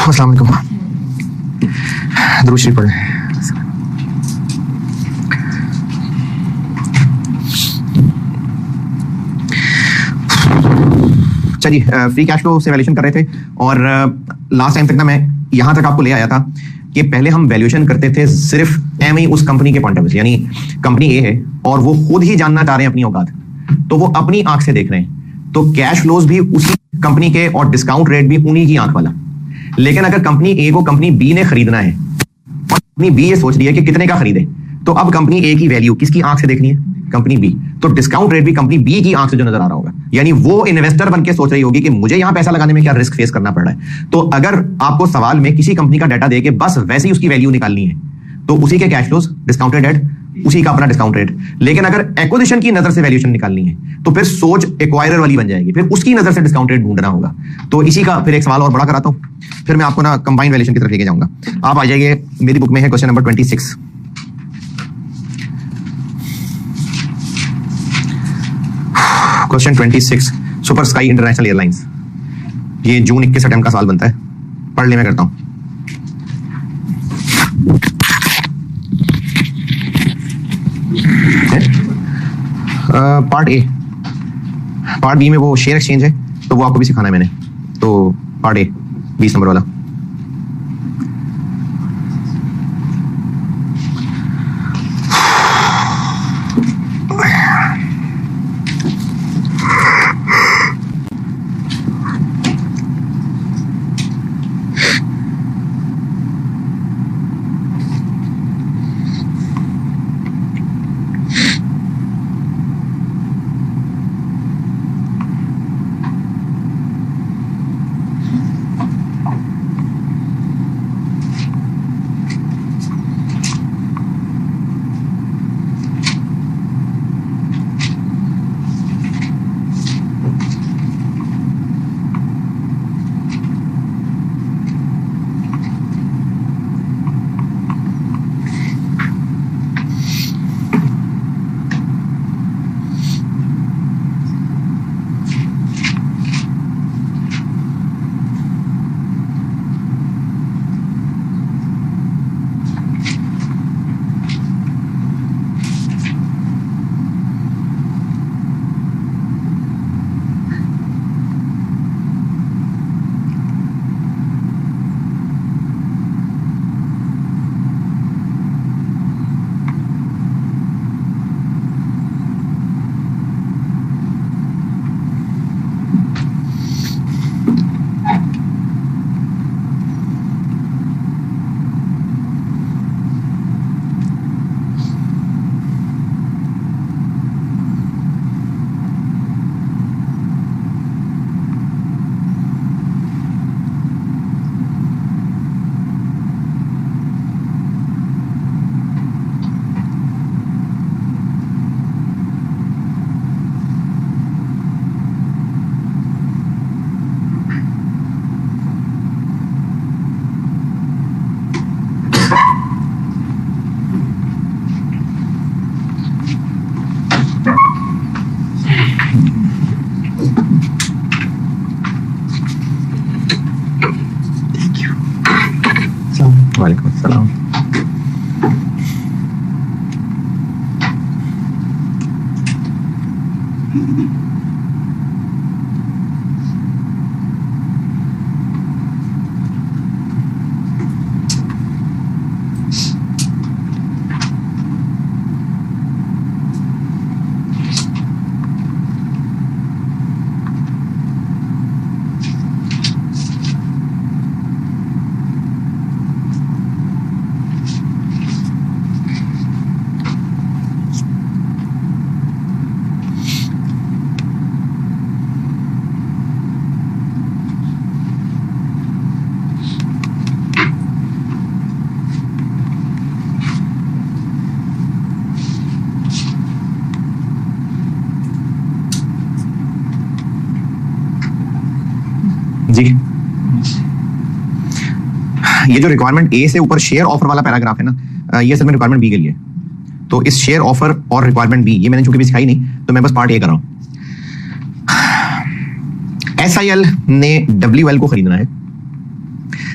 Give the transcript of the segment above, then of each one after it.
अस्सलाम वालेकुम। दुरूद शरीफ पढ़ें। चलिए, फ्री कैश फ्लो से वैल्यूएशन कर रहे थे और लास्ट टाइम तक ना मैं यहां तक आपको ले आया था कि पहले हम वैल्यूएशन करते थे सिर्फ एम ही उस कंपनी के पॉइंट ऑफ व्यू से, यानी कंपनी ए है और वो खुद ही जानना चाह रहे हैं अपनी औकात, तो वो अपनी आंख से देख रहे हैं, तो कैश फ्लोज भी उसी कंपनी के और डिस्काउंट रेट भी उन्हीं की आंख वाला। लेकिन अगर कंपनी ए को कंपनी बी ने खरीदना है और कंपनी बी ये सोच रही है कि कितने का खरीदे, तो अब कंपनी ए की वैल्यू किसकी आंख से देखनी है? Company B. तो डिस्काउंट रेट भी कंपनी बी की आंख से जो नजर आ रहा होगा, यानी वो इन्वेस्टर बनके सोच रही होगी कि मुझे यहां पैसा लगाने में क्या रिस्क फेस करना पड़ रहा है। तो अगर आपको सवाल में किसी कंपनी का डाटा दे के बस वैसे ही उसकी वैल्यू निकालनी है, तो उसी के कैश फ्लोज डिस्काउंटेड एट उसी का अपना डिस्काउंट रेट। लेकिन अगर एक्विजिशन की नजर से वैल्यूएशन निकालनी है, तो फिर सोच एक्वायरर वाली बन जाएगी, फिर उसकी नजर से डिस्काउंट रेट ढूंढना होगा। तो इसी का फिर एक सवाल और बड़ा कराता हूं, फिर मैं आपको ना कंबाइंड वैल्यूएशन की तरफ लेके जाऊंगा। आप आ जाइए, मेरी बुक में है question number 26। Question 26, super sky international airlines. ये जून 21 अटेम्प्ट का सवाल बनता है, पढ़ ले, मैं करता हूं। Part A. पार्ट बी में वो शेयर एक्सचेंज है, तो वो आपको भी सिखाना है मैंने। तो पार्ट ए 20 नंबर वाला। वालेकुम अस्सलाम। जी, ये जो रिक्वायरमेंट ए से ऊपर शेयर ऑफर वाला पैराग्राफ है ना, ये असल में रिक्वायरमेंट बी के लिए। तो इस शेयर ऑफर और रिक्वायरमेंट बी, ये मैंने चूंकि भी सिखाई नहीं, तो मैं बस पार्ट ए कर रहा हूं। SIL ने WL को खरीदना है,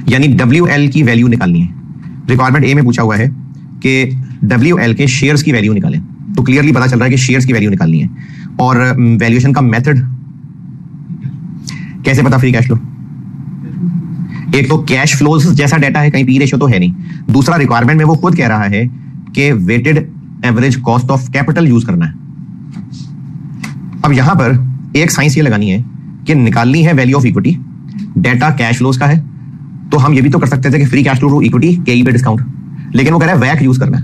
यानी WL की वैल्यू निकालनी है। रिक्वायरमेंट ए में पूछा हुआ है कि WL के शेयर्स की वैल्यू निकालें, तो क्लियरली पता चल रहा है कि शेयर्स की वैल्यू निकालनी है। और वैल्यूएशन का मेथड कैसे पता? Free cash flow. एक तो कैश फ्लोज जैसा डाटा है, कहीं पी रेशियो तो है नहीं। दूसरा रिक्वायरमेंट में वो खुद कह रहा है कि weighted average cost of capital use करना है। अब यहां पर एक साइंस ये लगानी है कि निकालनी है value of equity, data cash flows का है, तो हम ये भी तो कर सकते थे कि free cash flow to equity K E पे डिस्काउंट, लेकिन वो कह रहा है वैक यूज करना है।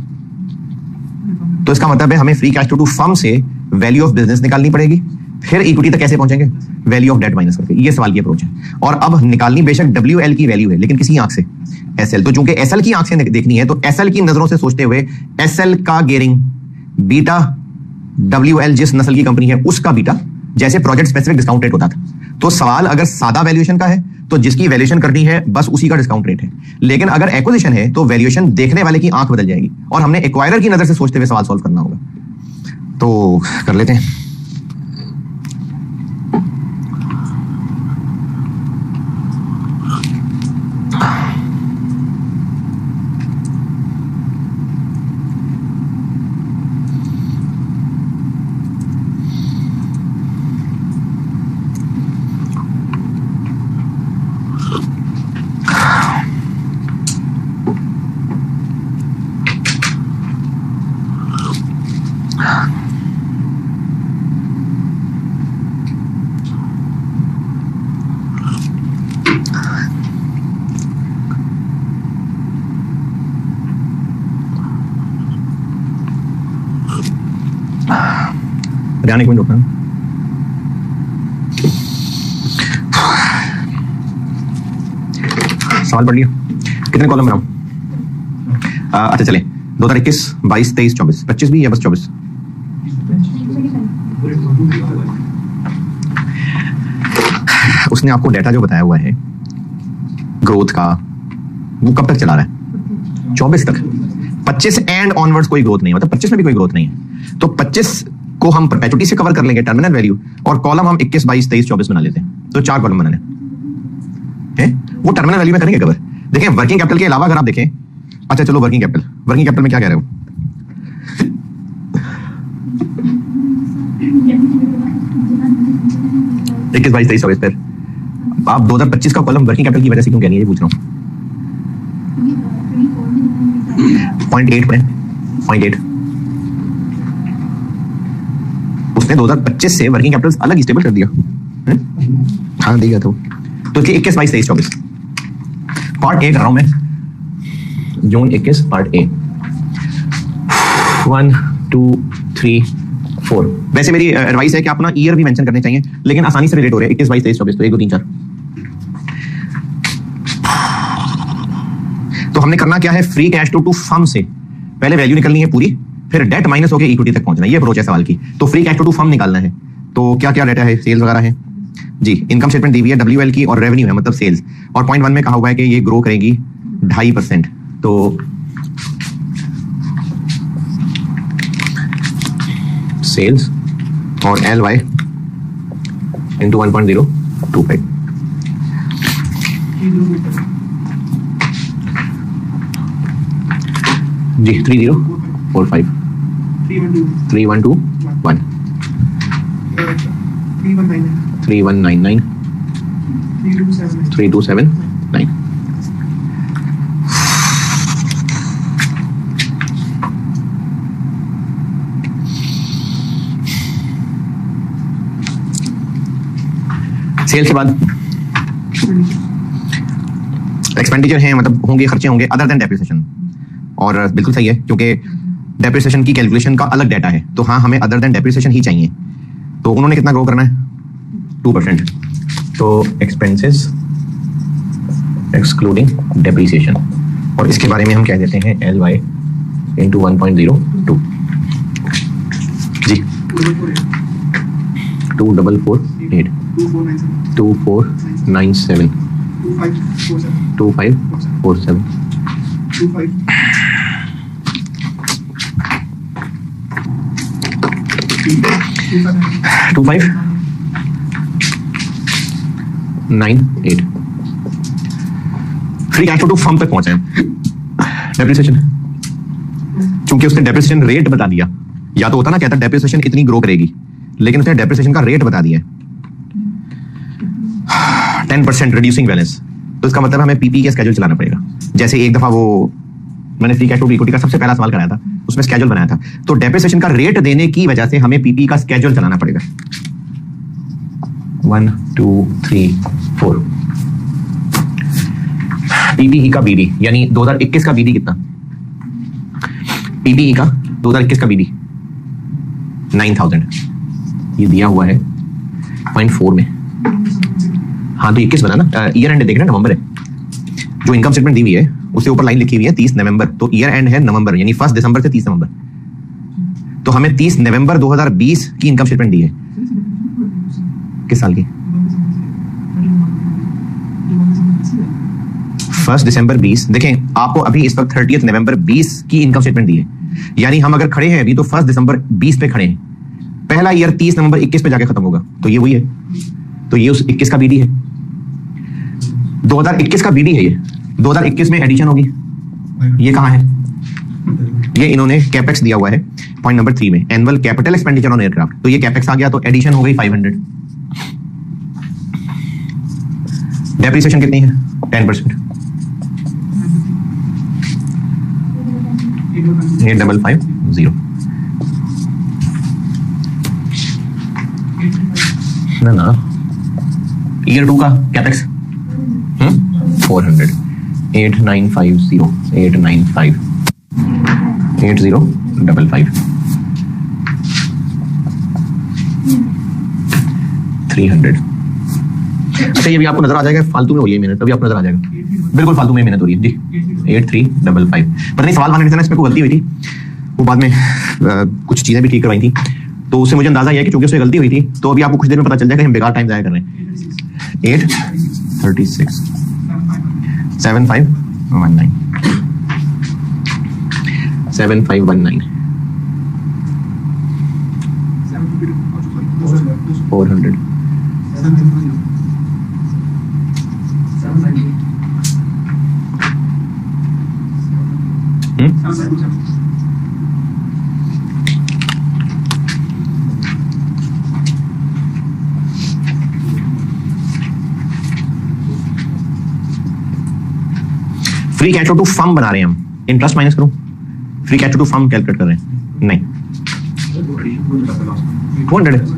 तो इसका मतलब है हमें free cash flow to firm से वैल्यू ऑफ बिजनेस निकालनी पड़ेगी, फिर इक्विटी तक कैसे पहुंचेंगे? वैल्यू ऑफ डेट माइनस करके। ये सवाल की अप्रोच है। और अब निकालनी बेशक WL की वैल्यू है, लेकिन किसी आंख से SL। तो चूंकि SL की आंख से देखनी है, तो SL की नजरों से सोचते हुए SL का गेयरिंग बीटा WL जिस नस्ल की कंपनी है उसका बीटा, जैसे प्रोजेक्ट स्पेसिफिक डिस्काउंट रेट होता था। तो सवाल अगर सादा वैल्यूएशन का है तो जिसकी वैल्यूएशन करनी है बस उसी का डिस्काउंट रेट है, लेकिन अगर एक्विजिशन है तो वैल्यूएशन देखने वाले की आंख बदल जाएगी और हमने एक्वायरर की नजर से सोचते हुए सवाल सॉल्व करना होगा। तो कर लेते हैं। ध्यान एक मिनट रुकना। सवाल पढ़ लिया? कितने कॉलम बनाऊं? अच्छा चले, 2021, 22, 23, 24, 25 भी या बस 24? उसने आपको डेटा जो बताया हुआ है ग्रोथ का, वो कब तक चला रहा है? 24 तक। 25 एंड ऑनवर्ड्स कोई ग्रोथ नहीं है, मतलब 25 में भी कोई ग्रोथ नहीं है। तो 25 को हम परपेचुटी से कवर कर लेंगे, टर्मिनल वैल्यू, और कॉलम हम 21, 22, 23, 24 बना लेते हैं। तो 4 कॉलम बनाने हैं, वो टर्मिनल वैल्यू में करेंगे कवर। देखें वर्किंग कैपिटल के अलावा अगर आप देखें, अच्छा चलो वर्किंग कैपिटल में क्या कह रहे हो? इक्कीस, 22, 23, 24 पर आप 2025 का कॉलम वर्किंग कैपिटल की वजह से क्यों कहनी है, ये पूछ रहा हूँ। 0.8 में 0.8 उसने 2025 से वर्किंग कैपिटल अलग स्टेबल कर दिया। हाँ दिया था। तो 21, 22, 23, 24 पार्ट ए कर रहा हूं मैं, जून 21 पार्ट ए। 1, 2, 3, 4। वैसे मेरी एडवाइस है कि आप ना ईयर भी मेंशन करने चाहिए, लेकिन आसानी से रिलेट हो रहे हैं 21, 22, 23, 24। तो 1, 2, 3, 4। तो हमने करना क्या है? फ्री कैश टू फर्म से पहले वैल्यू निकलनी है पूरी, फिर डेट माइनस होकर इक्विटी तक पहुंचना। ये अप्रोच है सवाल की। तो फ्री कैश टू फर्म निकालना है, तो क्या क्या डेटा है? सेल्स वगैरह है जी, इनकम स्टेटमेंट दी हुई है WL की, और रेवेन्यू है मतलब सेल्स। और पॉइंट 1 में कहा हुआ है कि ये ग्रो करेगी 2.5%। तो सेल्स और LY इंटू 1.025 जी, 3045 3121 3199 3279। सेल के बाद एक्सपेंडिचर हैं, मतलब होंगे, खर्चे होंगे अदर देन डेप्रिसिएशन। और बिल्कुल सही है, क्योंकि डेप्रिसिएशन की कैलकुलेशन का अलग डाटा है, तो हाँ हमें अदर देन डेप्रिसिएशन ही चाहिए। तो उन्होंने कितना ग्रो करना है? 2%। तो एक्सपेंसेस एक्सक्लूडिंग डेप्रिसिएशन, और इसके बारे में हम कह देते हैं LY इंटू 1.02 जी, 2448 2497 2547 2598। Free cash flow to firm तक पहुंचे हैं। डेप्रिसिएशन, चूंकि उसने डेप्रिसिएशन रेट बता दिया, या तो होता ना कहता डेप्रिसिएशन इतनी ग्रो करेगी, लेकिन उसने डेप्रिसिएशन का रेट बता दिया 10% रिड्यूसिंग बैलेंस, तो इसका मतलब हमें पीपी का स्केड्यूल चलाना पड़ेगा। जैसे एक दफा वो मैंने free cash flow to equity का सबसे पहला सवाल कराया था, उसमें स्केड्यूल बनाया था, तो डेप्रिसिएशन का रेट देने की वजह से हमें पीपी का स्केड्यूल चलाना पड़ेगा। 1 2 3 4 पीपीई का बीडी, यानी 2021 का बीडी कितना? पीपीई का 2021 का बीडी 9000, ये दिया हुआ है 0.4 में। हाँ तो 21 बना ना, ईयर एंड देख रहे हैं, नवंबर है। जो इनकम स्टेटमेंट दी हुई है उसके ऊपर लाइन लिखी हुई है 30 नवंबर, तो ईयर एंड है नवंबर, यानी 1 दिसंबर से 30 नवंबर। तो हमें 30 नवंबर 2020 की इनकम स्टेटमेंट दी है। किस साल की? 1 दिसंबर 20। देखें आपको अभी इस वक्त 30 नवंबर 20 की इनकम स्टेटमेंट दी है, यानी हम अगर खड़े हैं अभी तो 1 दिसंबर 20 पे खड़े हैं। पहला ईयर 30 नवंबर 21 पे जाके खत्म होगा, तो ये वही है, तो ये उस 21 का बीडी है। 2021 का बीडी है ये, 2021 में एडिशन होगी। ये कहां है? ये इन्होंने कैपेक्स दिया हुआ है पॉइंट नंबर 3 में, annual capital expenditure on aircraft, तो ये कैपेक्स आ गया, तो एडिशन हो गई 500। डेप्रिसिएशन कितनी है? 10%, 8550 ना ईयर 2 का कैपेक्स 400, 8950 895 8055 300। अच्छा ये भी आपको नजर आ जाएगा फालतू में हो रही है मेहनत, अभी आपको नजर आ जाएगा बिल्कुल फालतू में मेहनत हो रही है जी। 8355, पता नहीं सवाल मांगने से इसमें कोई गलती हुई थी, वो बाद में कुछ चीजें भी ठीक करवाई थी, तो उससे मुझे अंदाजा यह है कि चूंकि उससे गलती हुई थी, तो अभी आपको कुछ देर में पता चल जाएगा हम बेकार टाइम जाया कर रहे हैं। 836 7519 7519 400 free cash flow to firm बना रहे हैं हम, इंटरेस्ट माइनस करो, free cash flow to firm calculate कर रहे हैं, नहीं 200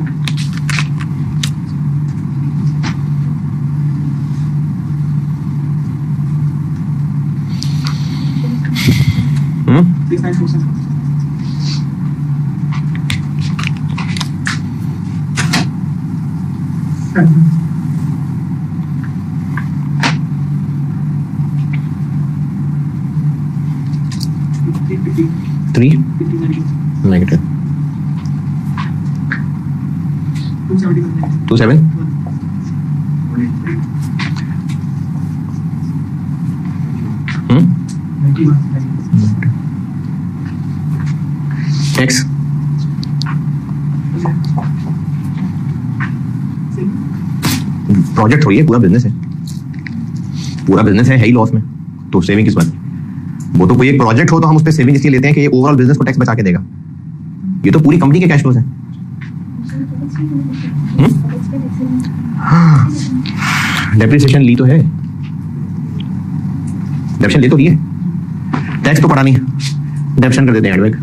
3 negative 27 टैक्स प्रोजेक्ट हो, ये पूरा बिजनेस है, पूरा बिजनेस है ही लॉस में, तो सेविंग किस बात? वो तो कोई एक प्रोजेक्ट हो तो हम उस पर सेविंग इसलिए लेते हैं कि ये ओवरऑल बिजनेस को टैक्स बचा के देगा। ये तो पूरी कंपनी के कैश फ्लोज हैं। डेप्रिसिएशन ली तो है, डेप्शन ले तो लिए, टैक्स तो पड़ा नहीं, डेप्शन कर देते हैं एडवैक।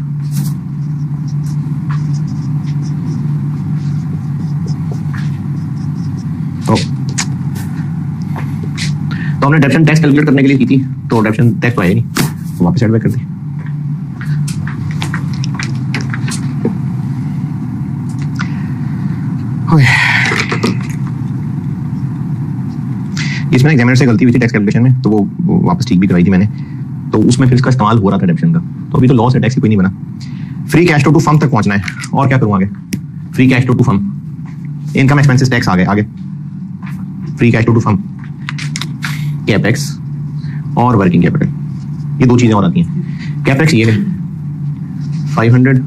तो हमने डेप्शन टैक्स कैलकुलेट करने के लिए की थी, तो डेप्शन टैक्स तो आया नहीं, तो वापस एडवैक कर दी। इसमें एग्जामिनर से गलती हुई थी टैक्स कैलकुलेशन में, तो वो वापस ठीक भी करवाई थी मैंने, तो उसमें फिर इसका इस्तेमाल हो रहा था डेप्शन का, तो अभी तो लॉस है, टैक्स कोई नहीं बना। Free cash flow to firm तक पहुंचना है, और क्या करूं आगे? Free cash flow to firm, income expenses tax आ गए आगे, free cash flow to firm, capex और वर्किंग कैपिटल, ये दो चीजें और आती हैं। कैपेक्स ये है 500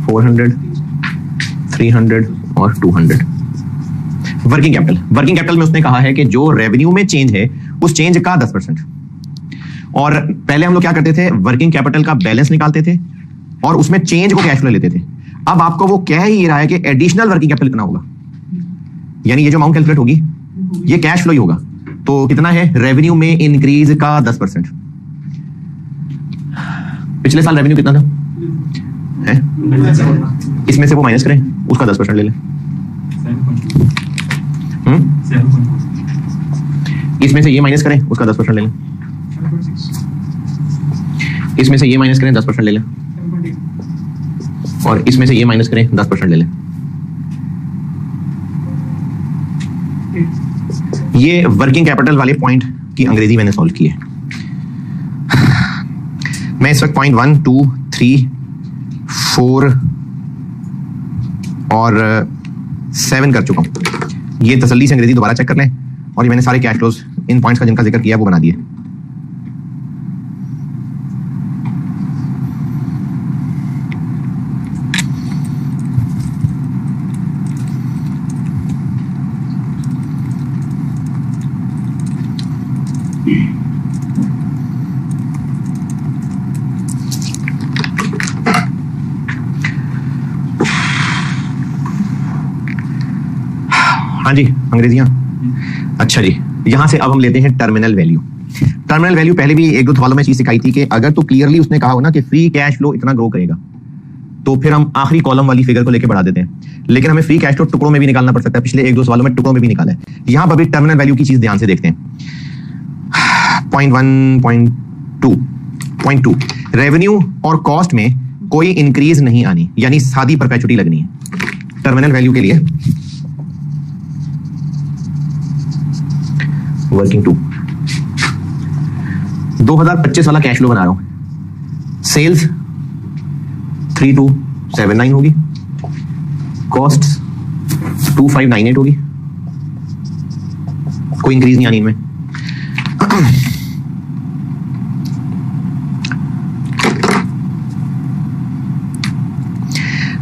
400 300 और 200। वर्किंग कैपिटल में उसने कहा है कि जो रेवेन्यू में चेंज है उस चेंज का 10%। और पहले हम लोग क्या करते थे, वर्किंग कैपिटल का बैलेंस निकालते थे और उसमें चेंज को कैश फ्लो लेते थे। अब आपको वो कह ही रहा है कि एडिशनल वर्किंग कैपिटल कितना होगा, यानी ये जो अमाउंट कैलकुलेट होगी ये कैश फ्लो ही होगा। तो कितना है, रेवेन्यू में इंक्रीज का 10%। पिछले साल रेवेन्यू कितना था है? इसमें से वो माइनस करें, उसका 10% ले लें। इसमें से ये माइनस करें, उसका 10% ले लें। इसमें से ये माइनस करें, 10% ले लें। और इसमें से ये माइनस करें, 10% ले लें। ये वर्किंग कैपिटल वाले पॉइंट की अंग्रेजी मैंने सॉल्व की है। मैं इस वक्त पॉइंट 1, 2, 3, 4 और 7 कर चुका हूं। ये तसल्ली से अंग्रेजी दोबारा चेक कर लें। और ये मैंने सारे कैश फ्लोज इन पॉइंट्स का जिनका जिक्र किया वो बना दिए। हाँ जी, अंग्रेजियां। अच्छा जी, यहां से अब हम लेते हैं टर्मिनल वैल्यू। टर्मिनल वैल्यू पहले भी एक दो सवालों में चीज सिखाई थी कि अगर तो क्लियरली उसने कहा हो ना कि फ्री कैश फ्लो इतना ग्रो करेगा, तो फिर हम आखिरी कॉलम वाली फिगर को लेकर बढ़ा देते हैं। लेकिन हमें फ्री कैश फ्लो टुकड़ों में भी निकालना पड़ सकता है। पिछले एक दो सवालों में टुकड़ों में भी निकाला है। यहां पर भी टर्मिनल वैल्यू की चीज ध्यान से देखते हैं। पॉइंट 1, पॉइंट 2 रेवेन्यू और कॉस्ट में कोई इंक्रीज नहीं आनी, यानी सादी परपेचुटी लगनी है टर्मिनल वैल्यू के लिए। वर्किंग 2 2025 वाला कैश फ्लो बना रहा हूं। सेल्स 3279 होगी, कॉस्ट 2598 होगी, कोई इंक्रीज नहीं आनी इनमें।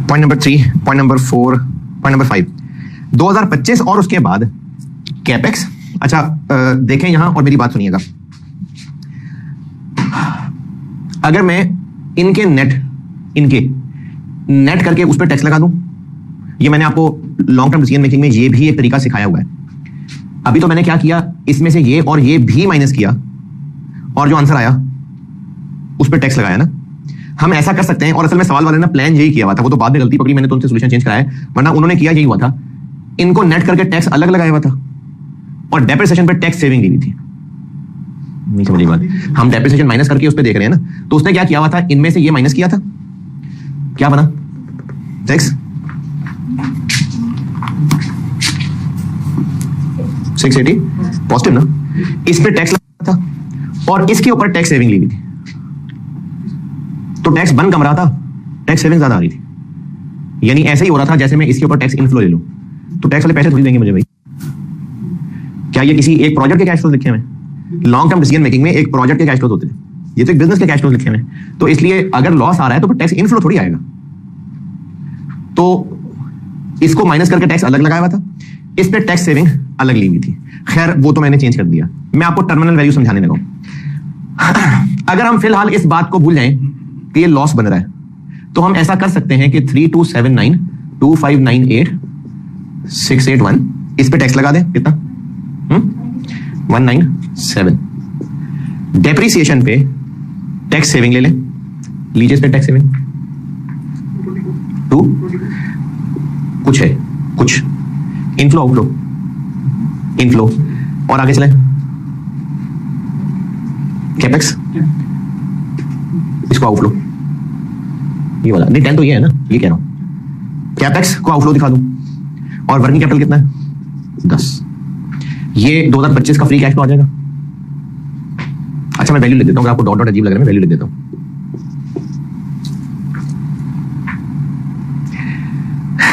Point number 3, point number 4, point number 5 2025 और उसके बाद कैपेक्स। अच्छा देखें यहां और मेरी बात सुनिएगा। अगर मैं इनके नेट करके उस पर टैक्स लगा दूं, ये मैंने आपको लॉन्ग टर्म डिसीजन मेकिंग में ये भी एक तरीका सिखाया हुआ है। अभी तो मैंने क्या किया, इसमें से ये और ये भी माइनस किया और जो आंसर आया उस पर टैक्स लगाया ना। हम ऐसा कर सकते हैं, और असल में सवाल वाले ने प्लान यही किया हुआ था, वो तो बाद में गलती पकड़ी, मैंने तो उनसे सोल्यूशन चेंज कराया, वरना उन्होंने किया यही हुआ था। इनको नेट करके टैक्स अलग लगाया हुआ था और डेप्रिसिएशन पे टैक्स सेविंग दी हुई थी। नहीं समझी बात, हम डेप्रिसिएशन माइनस करके उस पे देख रहे हैं ना। तो उसने क्या किया हुआ था, इनमें से ये माइनस किया था, क्या बना, टैक्स 680 पॉजिटिव ना। इस पे टैक्स लगा था और इसके ऊपर टैक्स सेविंग ली हुई थी, तो टैक्स बन कम रहा था, टैक्स सेविंग ज्यादा आ रही थी। यानी ऐसे ही हो रहा था जैसे मैं इसके ऊपर टैक्स इनफ्लो ले लूं, तो टैक्स वाले पैसे थोड़ी देंगे मुझे भाई। क्या ये किसी एक प्रोजेक्ट के कैश फ्लोज लिखे हुए हैं? लॉन्ग टर्म डिसीजन मेकिंग में एक प्रोजेक्ट के कैश फ्लोज होते हैं, ये तो एक बिजनेस के कैश फ्लोज लिखे हुए हैं। तो इसलिए अगर लॉस आ रहा है तो फिर टैक्स इनफ्लो थोड़ी आएगा। तो इसको माइनस करके टैक्स अलग लगाया हुआ था, इस पे टैक्स सेविंग अलग ली हुई थी। खैर वो तो मैंने चेंज कर दिया। मैं आपको टर्मिनल वैल्यू समझाने लगा हूं। अगर हम फिलहाल इस बात को भूल जाएं कि ये लॉस बन रहा है, तो हम ऐसा कर सकते हैं कि 3279, 2598, 681 इस पे टैक्स लगा दें। कितना? 197। डेप्रिसिएशन पे टैक्स सेविंग ले लें, लीजिए इस पे टैक्स सेविंग 2 कुछ है, कुछ इनफ्लो आउटफ्लो, इनफ्लो और आगे चले कैपेक्स, इसको आउटफ्लो, ये वाला नहीं 10 तो ये है ना, ये कह रहा हूं कैपेक्स को आउटफ्लो दिखा दूं। और वर्किंग कैपिटल कितना है? 10। ये 2025 का फ्री कैश फ्लो आ जाएगा। अच्छा मैं वैल्यू लिख देता हूं, अगर आपको डॉट डॉट अजीब लग रहा है मैं वैल्यू लिख देता हूं।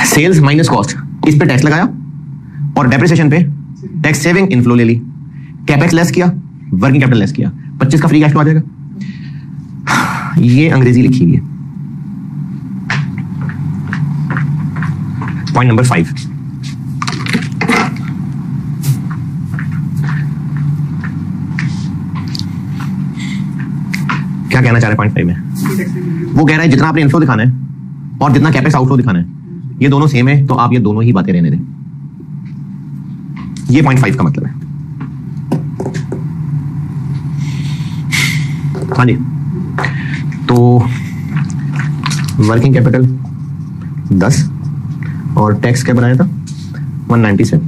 सेल्स माइनस कॉस्ट, इस पे टैक्स लगाया और डेप्रिसिएशन पे टैक्स सेविंग इनफ्लो ले ली, कैपेक्स लेस किया, वर्किंग कैपिटल लेस किया, 25 का फ्री कैश फ्लो आ जाएगा। ये अंग्रेजी लिखी हुई है। पॉइंट नंबर 5, क्या कहना चाह रहे 0.5 में? वो कह रहा है जितना आपने इनफ्लो दिखाना है और जितना कैपेक्स आउटफ्लो दिखाना है ये दोनों सेम है, तो आप ये दोनों ही बातें रहने दें। ये 0.5 का मतलब है। हाँ जी, तो वर्किंग कैपिटल 10 और टैक्स क्या बनाया था 197,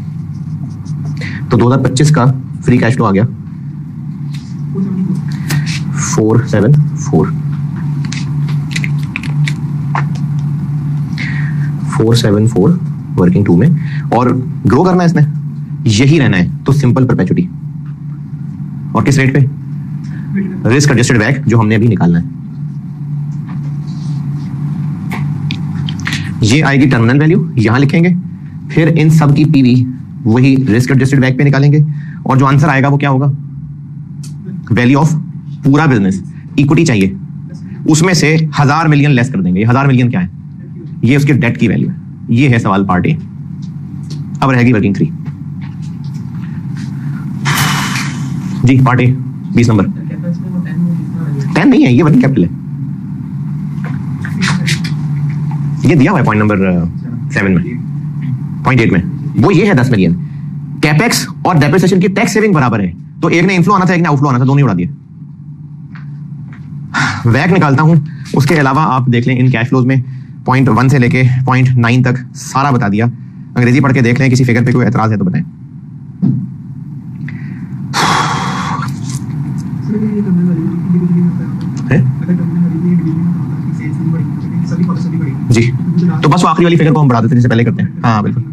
तो 2025 का फ्री कैश फ्लो आ गया 474 वर्किंग 2 में, और ग्रो करना है इसमें, यही रहना है तो सिंपल परपेचुटी। और किस रेट पे? रिस्क एडजस्टेड बैक जो हमने अभी निकालना है। ये आएगी टर्मिनल वैल्यू, यहां लिखेंगे, फिर इन सब की पीवी वही रिस्क एडजस्टेड बैक पे निकालेंगे, और जो आंसर आएगा वो क्या होगा? वैल्यू ऑफ पूरा बिजनेस। इक्विटी चाहिए, उसमें से 1000 मिलियन लेस कर देंगे। 1000 मिलियन क्या है? ये उसके डेट की वैल्यू है। ये है सवाल पार्ट ए। अब रहेगी वर्किंग 3 जी। पार्ट ए 20 नंबर 10 नहीं है, ये वर्किंग कैपिटल है। ये दिया हुआ है पॉइंट नंबर 7 में, पॉइंट 8 में, वो ये है 10 मिलियन। कैपेक्स और डेप्रिसिएशन की टैक्स सेविंग बराबर है, तो एक ने इनफ्लो आना था, एक ने आउटफ्लो आना था, दोनों ही उड़ा दिए। वैक निकालता हूं, उसके अलावा आप देख लें इन कैश फ्लोज में 0.1 से लेके 0.9 तक सारा बता दिया। अंग्रेजी पढ़ के देख लें, किसी फिगर पे कोई एतराज है तो बताएं। जी, तो बस वो आखिरी वाली फिगर को हम बढ़ा देते हैं जैसे पहले करते हैं। हाँ बिल्कुल।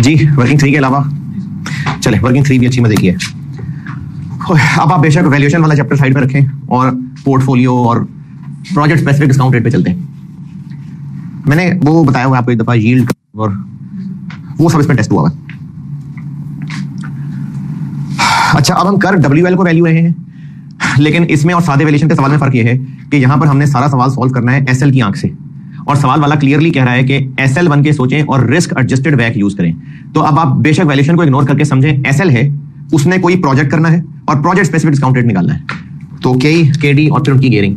जी वर्किंग 3 के अलावा चले, वर्किंग 3 भी अच्छी मजे की है। अब आप बेशक वैल्यूएशन वाला चैप्टर साइड में रखें और पोर्टफोलियो और प्रोजेक्ट स्पेसिफिक डिस्काउंट रेट पे चलते हैं। मैंने वो बताया हुआ आपको एक दफा, यील्ड और वो सब इस पर टेस्ट हुआ है। अच्छा, अब हम कर WL को वैल्यू रहे हैं, लेकिन इसमें और सादे वैल्यूएशन के सवाल में फर्क ये है कि यहां पर हमने सारा सवाल सॉल्व करना है SL की आंख से, और सवाल वाला क्लियरली कह रहा है कि SL बन के सोचें और रिस्क एडजस्टेड बैक यूज करें। तो अब आप बेशक वैल्यूएशन को इग्नोर करके समझें, SL है, उसने कोई प्रोजेक्ट करना है और प्रोजेक्ट स्पेसिफिक डिस्काउंट रेट निकालना है। तो KE, KD और फिर उनकी गियरिंग।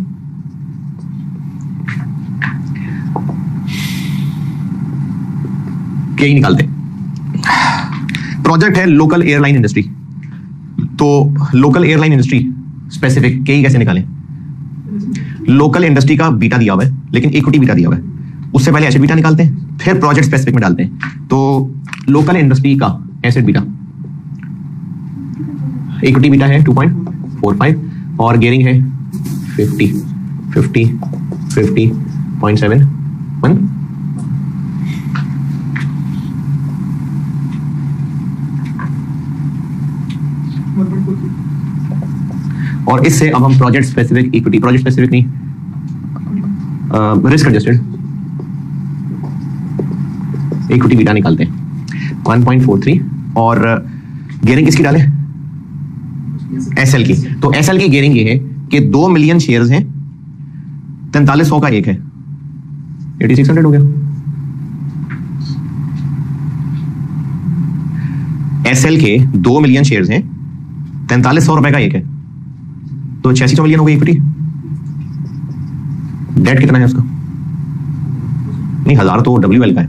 KE निकालते, प्रोजेक्ट है लोकल एयरलाइन इंडस्ट्री, तो local airline industry specific KE कैसे निकालें? लोकल इंडस्ट्री का बीटा दिया हुआ है, लेकिन इक्विटी बीटा दिया हुआ है, उससे पहले एसेट बीटा निकालते हैं, फिर प्रोजेक्ट स्पेसिफिक में डालते हैं। तो लोकल इंडस्ट्री का एसेट बीटा, इक्विटी बीटा है 2.45 और गियरिंग है 50.71 और इससे अब हम project specific equity, project specific नहीं, रिस्क एडजस्टेड इक्विटी बीटा निकालते हैं 1.43 और गियरिंग किसकी डालें? SL की। तो SL की गियरिंग ये है कि 2 मिलियन शेयर्स हैं, 4300 का एक है, 8600 हो गया। SL के 2 मिलियन शेयर्स हैं, 4300 रुपए का एक है, तो 8600 मिलियन हो गई इक्विटी। डेट कितना है उसका? नहीं, 1000 तो WL का है।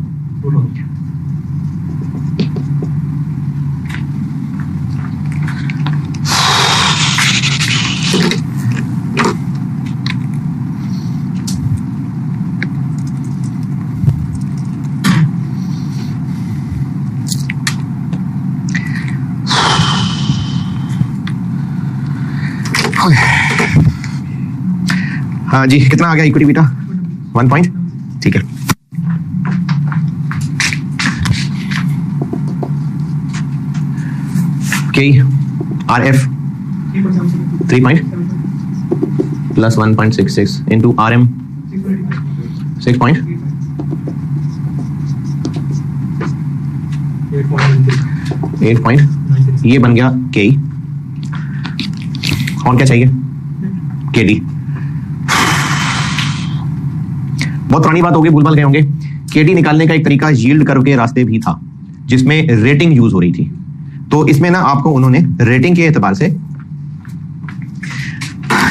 हाँ जी, कितना आ गया इक्विटी बीटा? 1 पॉइंट, ठीक है। RF 3 point plus 1.66 into RM 6 point 8 point, ये बन गया KE। और क्या चाहिए? KD। बहुत पुरानी बात होगी, भूल-भाल गए होंगे। KD निकालने का एक तरीका यील्ड कर्व के रास्ते भी था, जिसमें रेटिंग यूज हो रही थी। तो इसमें ना आपको उन्होंने रेटिंग के एतबार से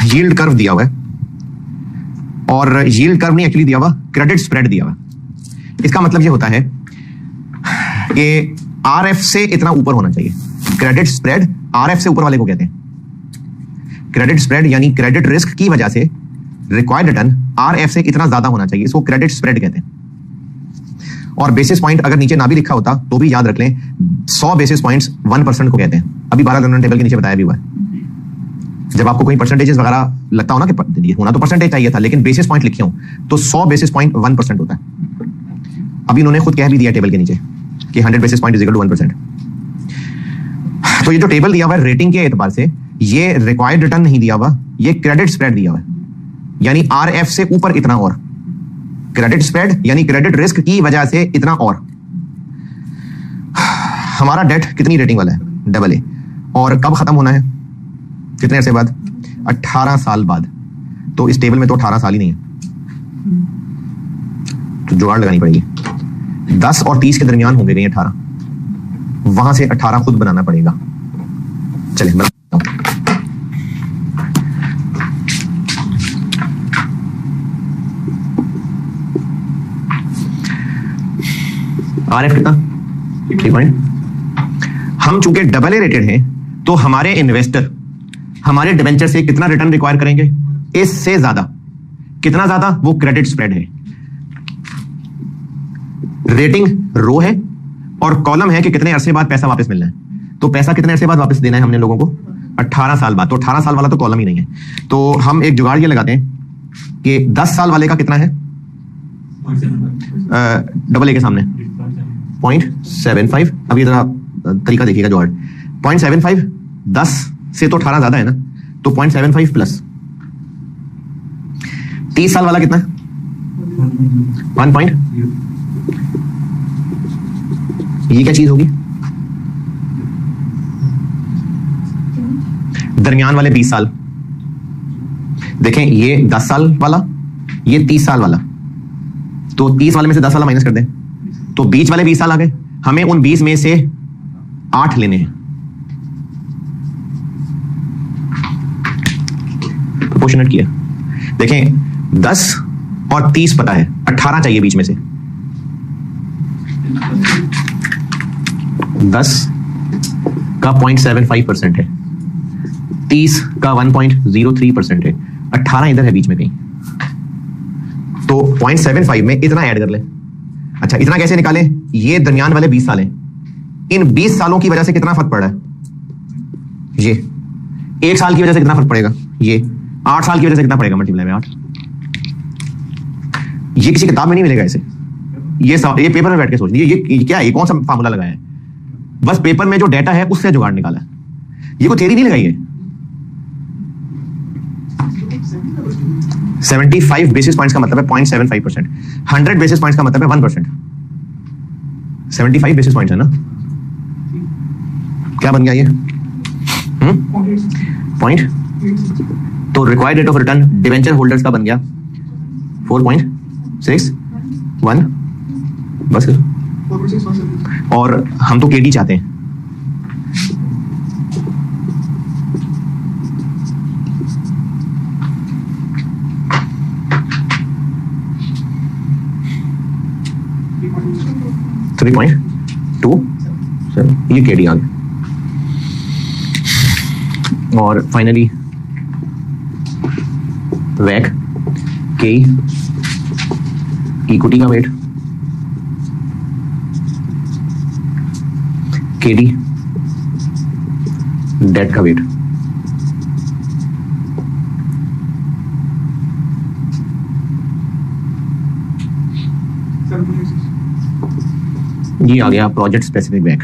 यील्ड कर्व दिया हुआ है, और यील्ड कर्व नहीं एक्चुअली दिया हुआ, क्रेडिट स्प्रेड दिया हुआ। इसका मतलब ये होता है कि RF से इतना ऊपर होना चाहिए। क्रेडिट स्प्रेड RF से ऊपर वाले को कहते हैं। क्रेडिट स्प्रेड यानी क्रेडिट रिस्क की वजह से रिक्वायर्ड रिटर्न RF से इतना ज्यादा होना चाहिए, इसको क्रेडिट स्प्रेड कहते हैं। और बेसिस पॉइंट अगर नीचे ना भी लिखा होता तो भी याद रख लें, 100 बेसिस पॉइंट्स 1% को कहते हैं। अभी 12 टेबल के नीचे बताया भी हुआ है। जब आपको कोई परसेंटेजेस वगैरह लगता हो ना कि होना तो परसेंटेज चाहिए था, लेकिन बेसिस पॉइंट लिखे हो तो 100 बेसिस पॉइंट 1% होता है। अभी उन्होंने खुद कह भी दिया टेबल के नीचे कि 100 basis point is equal to 1%। तो ये जो टेबल दिया हुआ है रेटिंग के एतबार से, ये रिक्वायर्ड रिटर्न नहीं दिया हुआ, ये क्रेडिट स्प्रेड दिया हुआ है। यानी RF से ऊपर इतना और, क्रेडिट स्प्रेड यानी क्रेडिट रिस्क की वजह से इतना और। हमारा डेट कितनी रेटिंग वाला है? AA। और कब खत्म होना है? कितने अरसे बाद? 18 साल बाद। तो इस टेबल में तो 18 साल ही नहीं है, तो जुगाड़ लगानी पड़ेगी। 10 और 30 के दरमियान होंगे नहीं 18, वहां से 18 खुद बनाना पड़ेगा। चलिए बनाता हूं। RF कितना? 3 पॉइंट। हम चूंकि AA रेटेड हैं, तो हमारे इन्वेस्टर हमारे डिवेंचर से कितना रिटर्न रिक्वायर करेंगे? इससे ज्यादा। कितना ज्यादा? वो क्रेडिट स्प्रेड है। रेटिंग रो है और कॉलम है कि कितने अरसे बाद पैसा वापस मिलना है। तो पैसा कितने अरसे बाद वापस देना है हमने लोगों को? 18 साल बाद। तो 18 साल वाला तो कॉलम ही नहीं है। तो हम एक जुगाड़ ये लगाते हैं कि 10 साल वाले का कितना है? AA के सामने 0.75। अभी जरा तरीका देखिएगा जुगाड़। 0.75, 10 से तो 18 ज्यादा है ना, तो 0.75 प्लस 30 साल वाला कितना है? 1 पॉइंट। ये क्या चीज होगी? दरमियान वाले 20 साल। देखें, ये 10 साल वाला, ये 30 साल वाला। तो 30 वाले में से 10 वाला माइनस कर दें, तो बीच वाले 20 साल आ गए। हमें उन 20 में से 8 लेने हैं। प्रोपोर्शनेट किया। देखें, 10 और 30 पता है, 18 चाहिए बीच में से। 10 का 0.75% है, 30 का 1.03% है, 18 इधर है बीच में कहीं। तो 0.75 में इतना ऐड कर ले। अच्छा, इतना कैसे निकालें? ये दरमियान वाले 20 साल हैं। इन 20 सालों की वजह से कितना फर्क पड़ रहा है? ये 1 साल की वजह से कितना फर्क पड़ेगा? ये 8 साल की वजह से कितना पड़ेगा? मल्टीप्लाई में 8। ये किसी किताब में नहीं मिलेगा ऐसे। ये पेपर में बैठ के सोच लीजिए, ये क्या है? ये कौन सा फार्मूला लगाया है? बस पेपर में जो डेटा है उससे जुगाड़ निकाला है। ये कोई थ्योरी नहीं लगाई है। 75 बेसिस पॉइंट्स का मतलब है 0.75%। 100 बेसिस पॉइंट्स का मतलब है 1%। 75 बेसिस पॉइंट्स है ना? क्या बन गया ये? पॉइंट। तो required rate of return debenture holders का बन गया 4.61। बस, और हम तो KD चाहते हैं। 3.27, ये केडी आ गया। और फाइनली वैक के इक्विटी का वेट, केडी डेट का वेट। ये आ गया प्रोजेक्ट स्पेसिफिक वैक।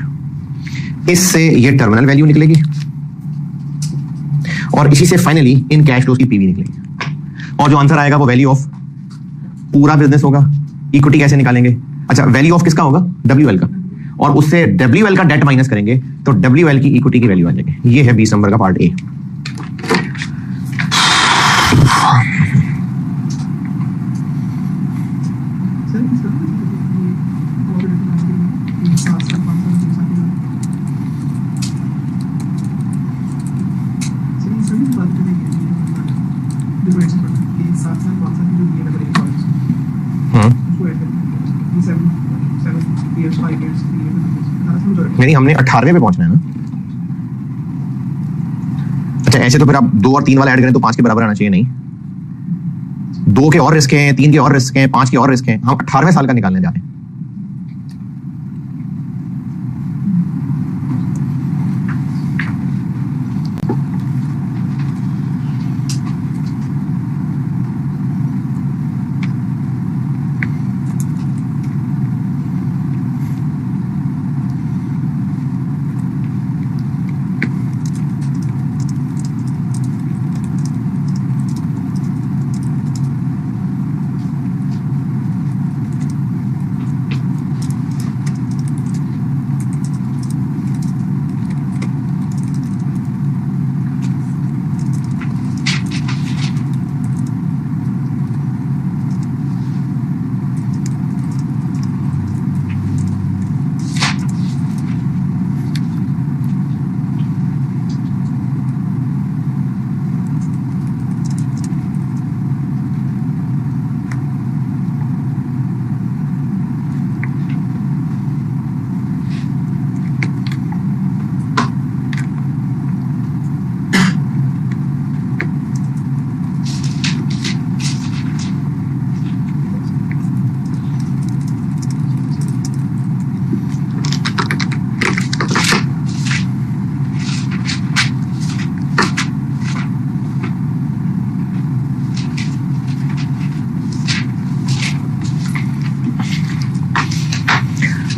इससे ये टर्मिनल वैल्यू निकलेगी और इसी से फाइनली इन कैश फ्लोज की पीवी निकलेगी और जो आंसर आएगा वो वैल्यू ऑफ पूरा बिजनेस होगा। इक्विटी कैसे निकालेंगे? अच्छा, वैल्यू ऑफ किसका होगा? WL का, और उससे WL का डेट माइनस करेंगे तो WL की इक्विटी की वैल्यू आ जाएगी। ये है 20 नंबर का पार्ट ए। नहीं, हमने 18वें पे पहुंचना है ना। अच्छा, ऐसे तो फिर आप 2 और 3 वाला ऐड करें तो 5 के बराबर आना चाहिए। नहीं, 2 के और रिस्क हैं, 3 के और रिस्क हैं, 5 के और रिस्क हैं। हम 18वें साल का निकालने जा रहे हैं।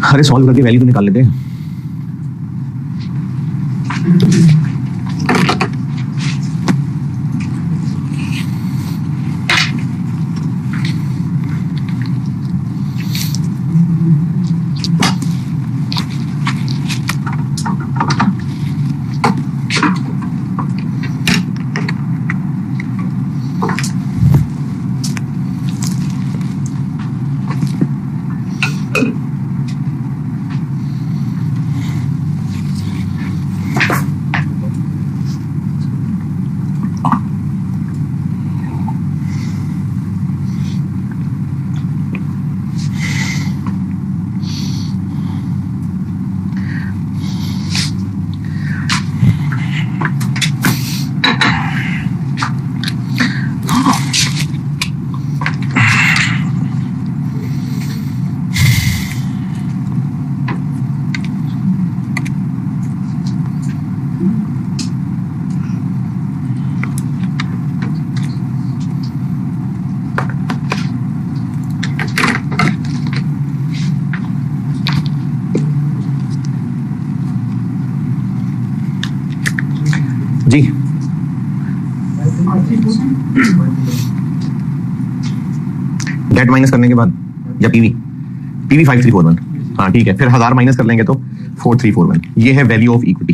अरे सॉल्व करके वैल्यू तो निकाल लेते हैं। जी डेट माइनस करने के बाद या पीवी 5341, हाँ ठीक है, फिर 1000 माइनस कर लेंगे तो 4341। ये है value of equity.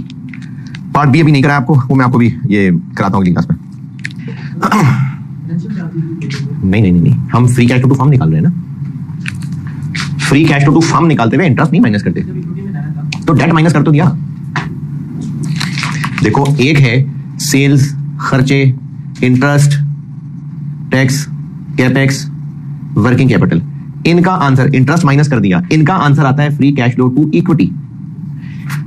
Part B अभी नहीं करा आपको, वो मैं आपको भी ये कराता हूँ अगली क्लास में। नहीं, हम फ्री कैश टू फर्म निकाल रहे हैं ना। फ्री कैश टू फर्म निकालते हुए इंटरेस्ट नहीं माइनस करते, तो डेट माइनस कर तो दिया। देखो, एक है सेल्स, खर्चे, interest, tax, capex, working capital. इनका आंसर, इंटरेस्ट माइनस कर दिया, इनका आंसर आता है free cash flow to equity.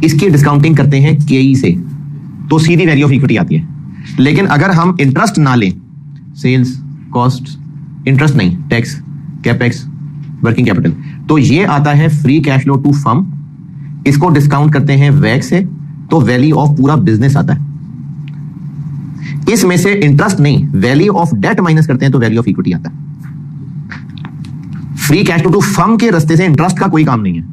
इसकी डिस्काउंटिंग करते हैं केई से, तो सीधी वैल्यू ऑफ इक्विटी आती है। लेकिन अगर हम इंटरेस्ट ना लें, सेल्स कॉस्ट, इंटरेस्ट नहीं, टैक्स, कैपेक्स, वर्किंग कैपिटल, तो ये आता है free cash flow to firm. इसको डिस्काउंट करते हैं वैक से, तो वैल्यू ऑफ पूरा बिजनेस आता है। इसमें से इंटरेस्ट नहीं, वैल्यू ऑफ डेट माइनस करते हैं तो वैल्यू ऑफ इक्विटी आता है। Free cash flow to firm के रास्ते से इंटरेस्ट का कोई काम नहीं है,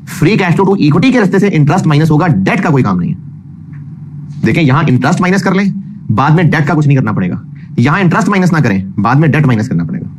free cash flow to equity के रास्ते से इंटरेस्ट माइनस होगा, डेट का कोई काम नहीं है। देखें, यहां इंटरेस्ट माइनस कर लें, बाद में डेट का कुछ नहीं करना पड़ेगा। यहां इंटरेस्ट माइनस ना करें, बाद में डेट माइनस करना पड़ेगा।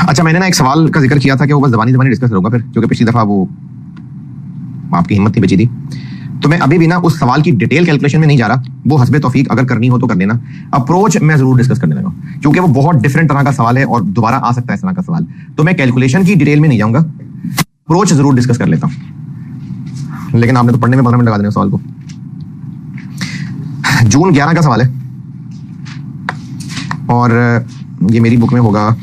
अच्छा, मैंने ना एक सवाल का जिक्र किया था कि वो बस जबानी डिस्कस होगा फिर, क्योंकि पिछली दफा वो आपकी हिम्मत थी बची थी। तो मैं अभी भी ना उस सवाल की डिटेल कैलकुलेशन में नहीं जा रहा, वो हस्बे तौफीक अगर करनी हो तो कर लेना। अप्रोच मैं जरूर डिस्कस करने लगा, क्योंकि वो बहुत डिफरेंट तरह का सवाल है और दोबारा आ सकता है इस तरह का सवाल। तो मैं कैलकुलेशन की डिटेल में नहीं जाऊंगा, अप्रोच जरूर डिस्कस कर लेता हूं। लेकिन आपने तो पढ़ने में 15 मिनट लगा देने सवाल को। जून 11 का सवाल है और ये मेरी बुक में होगा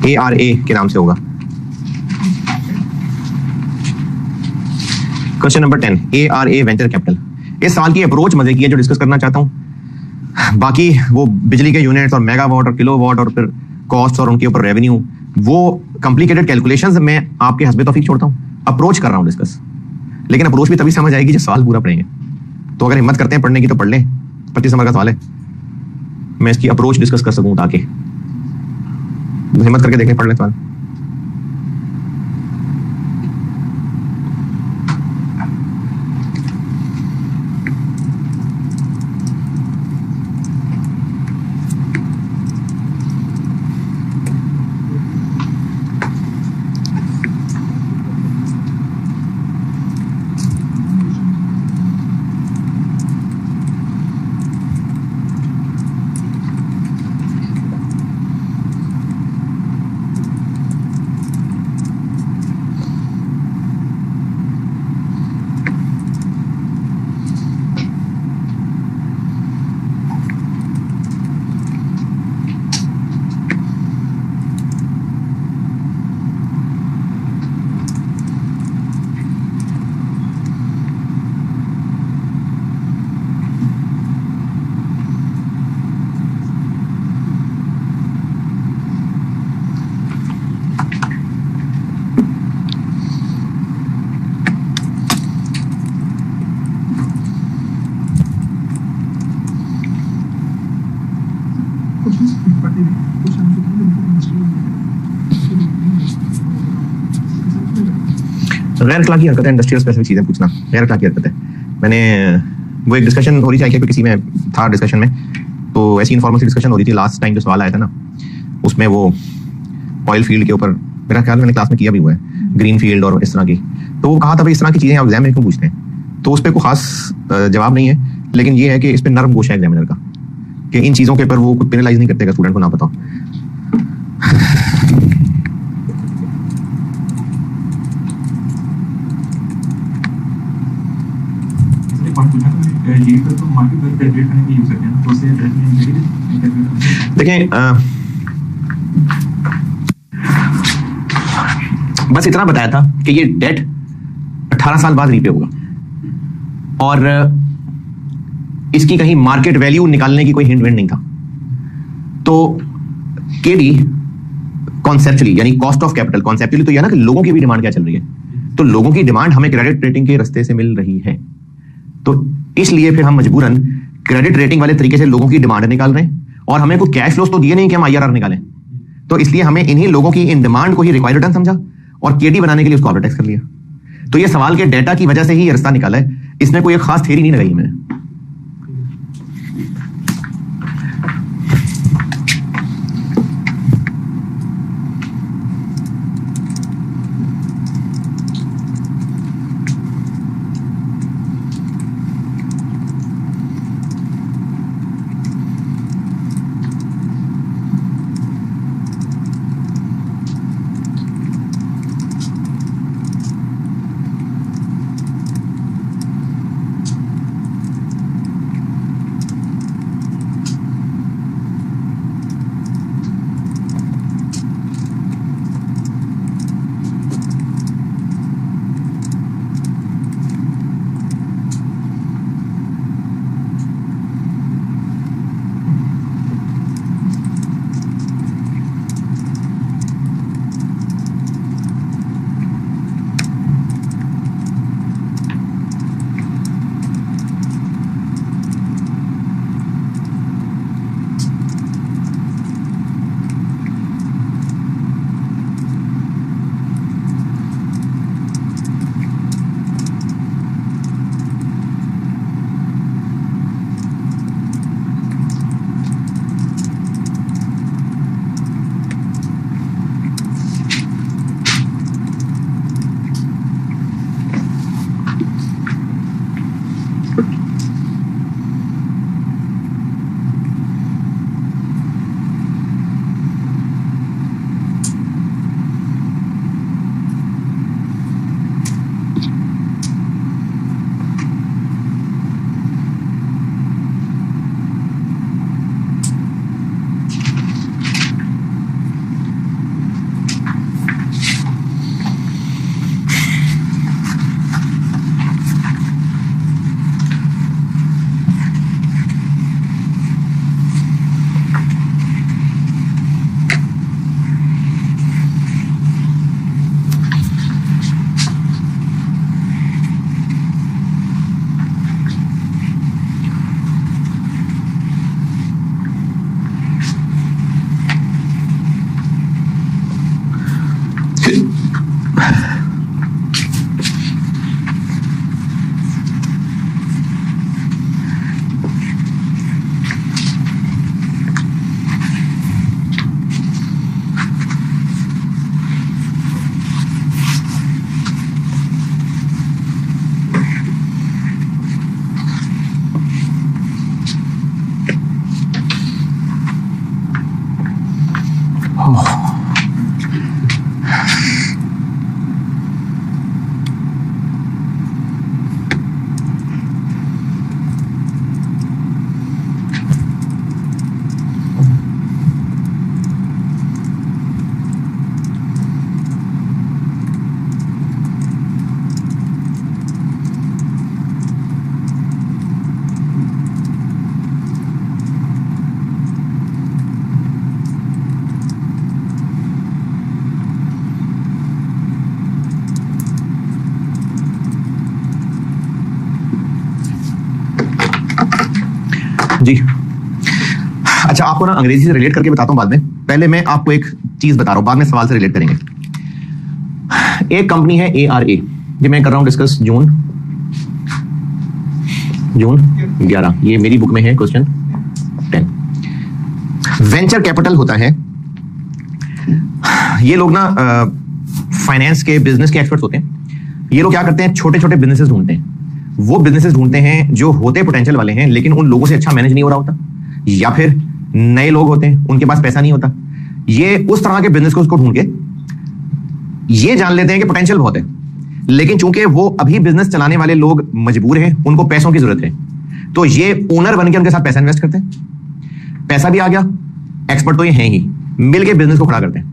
ARA के नाम से होगा। Question number 10, ARA venture capital. इस सवाल की अप्रोच मजे की है जो डिस्कस करना चाहता हूं। बाकी वो बिजली के यूनिट्स और मेगावाट और किलोवाट और फिर कॉस्ट और उनके ऊपर रेवेन्यू, वो कॉम्प्लिकेटेड कैलकुलेशंस मैं आपके हस्बे तौफीक छोड़ता हूं, अप्रोच कर रहा हूं डिस्कस। लेकिन अप्रोच भी तभी समझ आएगी जब सवाल पूरा पढ़ेंगे। तो अगर हिम्मत करते हैं पढ़ने की तो पढ़ लें, 25 नंबर का सवाल है, मैं इसकी अप्रोच डिस्कस कर सकूं, ताकि हिम्मत करके देखें, पढ़ लें सवाल। गैर अखलाकी हरकत है, इंडस्ट्रियल स्पेसिफिक चीजें पूछना गैर अखलाकी हरकत है। मैंने वो एक डिस्कशन हो रही थी, किसी में था डिस्कशन में, तो ऐसी इन्फॉर्मल डिस्कशन हो रही थी। लास्ट टाइम जो सवाल आया था ना, उसमें वो ऑयल फील्ड के ऊपर, मेरा ख्याल मैंने क्लास में किया भी हुआ है, ग्रीन फील्ड और इस तरह की। तो वो कहा था भाई इस तरह की चीजें आप एग्जाम में क्यों पूछते हैं। तो उस पर कोई खास जवाब नहीं है, लेकिन ये है कि इस पर नरम गोश है एग्जामिनर का, कि इन चीजों के ऊपर वो कुछ पेनलाइज नहीं करते स्टूडेंट को ना पता हो। देखें, बस इतना बताया था कि ये डेट 18 साल बाद रीपे होगा और इसकी कहीं मार्केट वैल्यू निकालने की कोई हिंट विंट नहीं था। तो केडी कॉन्सेप्चुअली, यानी कॉस्ट ऑफ कैपिटल कॉन्सेप्चुअली, तो यह ना कि लोगों की भी डिमांड क्या चल रही है, तो लोगों की डिमांड हमें क्रेडिट रेटिंग के रास्ते से मिल रही है, तो इसलिए फिर हम मजबूरन क्रेडिट रेटिंग वाले तरीके से लोगों की डिमांड निकाल रहे हैं। और हमें कोई कैश फ्लोस तो दिए नहीं कि हम IRR निकालें, तो इसलिए हमें इन्हीं लोगों की इन डिमांड को ही रिक्वायर्ड रिटर्न समझा और केडी बनाने के लिए उसको आफ्टर टैक्स कर लिया। तो ये सवाल के डेटा की वजह से ही ये रास्ता निकाला है, इसमें कोई एक खास थ्योरी नहीं लगाई मैंने। जी अच्छा, आपको ना अंग्रेजी से रिलेट करके बताता हूं बाद में। पहले मैं आपको एक चीज बता रहा हूं, बाद में सवाल से रिलेट करेंगे। एक कंपनी है ARA, ये मैं कर रहा हूं डिस्कस जून 11, ये मेरी बुक में है क्वेश्चन 10। वेंचर कैपिटल होता है, ये लोग ना फाइनेंस के बिजनेस के एक्सपर्ट्स होते हैं। ये लोग क्या करते हैं, छोटे छोटे बिजनेसेस ढूंढते हैं। वो बिजनेसेस ढूंढते हैं जो होते पोटेंशियल वाले हैं लेकिन उन लोगों से अच्छा मैनेज नहीं हो रहा होता, या फिर नए लोग होते हैं उनके पास पैसा नहीं होता। ये उस तरह के बिजनेस को उसको ढूंढ के ये जान लेते हैं कि पोटेंशियल बहुत है, लेकिन चूंकि वो अभी बिजनेस चलाने वाले लोग मजबूर हैं, उनको पैसों की जरूरत है, तो ये ओनर बनकर उनके साथ पैसा इन्वेस्ट करते हैं। पैसा भी आ गया, एक्सपर्ट तो ये हैं ही, मिलके बिजनेस को खड़ा करते हैं।